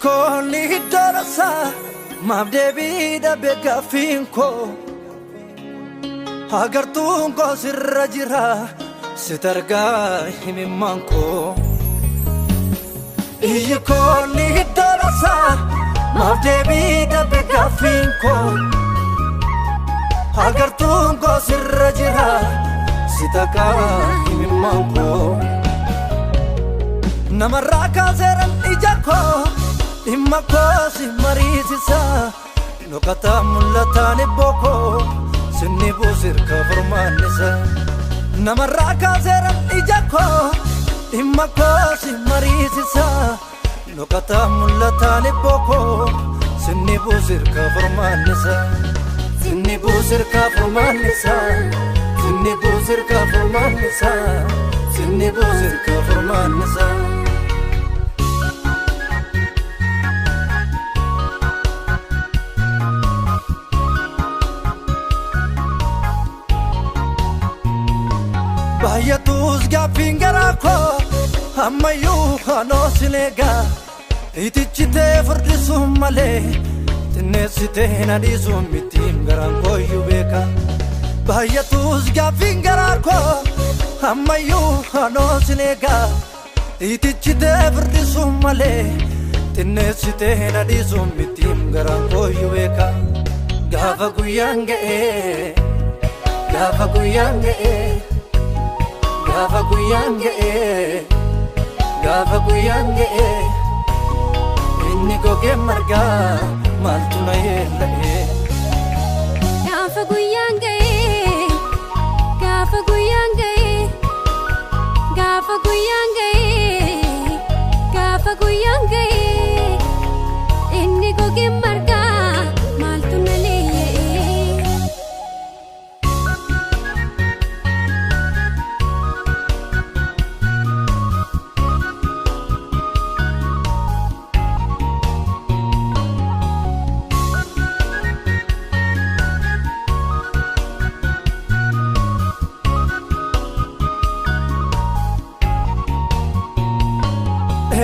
Iyikoni dorasa mabdebi da bega finko agartunko sirra jira sitarga himimanko Iyikoni dorasa mabdebi da bega finko agartunko sirra jira sitarga himimanko Namaraka zeran ijako Imma kosi marisisa Nukata mullatani boko Sinni busir ka furmanisa Namaraka zeran ijako Imma kosi marisisa Nukata mullatani boko Sinni busir ka furmanisa Sinni busir ka furmanisa Sinni busir ka furmanisa Sinni busir ka furmanisa Bayatus gafingaraako ammayu hanoosilega itichite furdisu male tinesite nadisu mitim garanko yubeka Bayatus gafingaraako ammayu hanoosilega itichite furdisu male tinesite nadisu mitim garanko yubeka Gafa guyange Gafa guyange inni goge marga maltuna yella Gafa guyange inni goge marga maltuna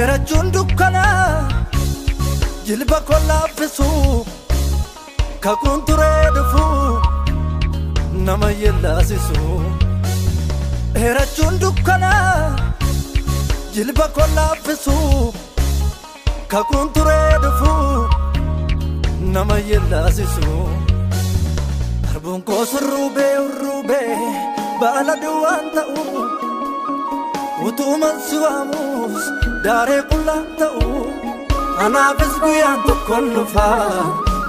Era jundukana jilba kola fisu kakunture dufu nama yella sisu Era jundukana jilba kola fisu kakunture dufu nama yella sisu Arbun ko surube baladu antau Utuman suamus dare kulantau Anafis guyan tukon nufa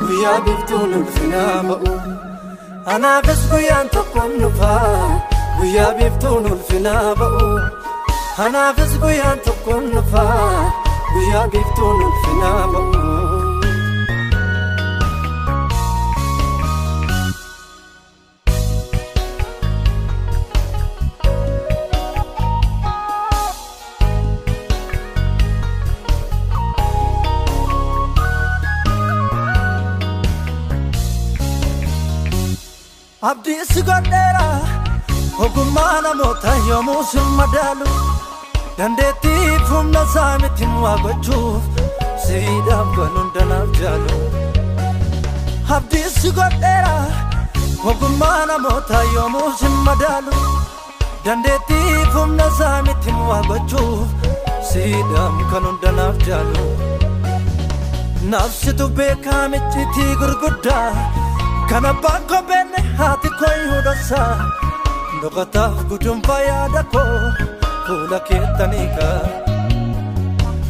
Guya biftun ulfinamau Anafis guyan tukon nufa Guya biftun ulfinamau Anafis guyan tukon nufa Guya biftun ulfinamau Abdi sigodera Ogumana mota yomus madalu Dandeti fumna samiti mwagochuf Seidam ganundana jalu Abdi sigodera Ogumana mota yomus madalu Dandeti fumna samiti mwagochuf Seidam ganundana jalu Nafsitu beka michiti gurgudda Kana bako bene hati koi hudasa Ndokata kujumpa yadako Kula ketanika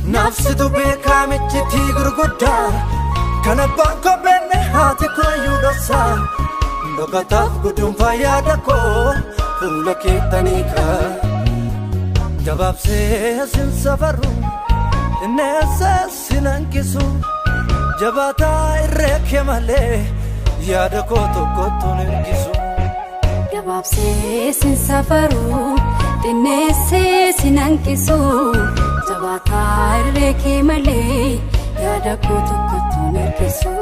Nafsi tu beka michiti gurguda Kana bako bene hati koi hudasa Ndokata kujumpa yadako Kula ketanika Jabab se sin safaru Nese sinankisu Jabata irreke male Yada koto nergisu Gababse sin safaru Dinese sinankisu Jabata irreke male Yada koto nergisu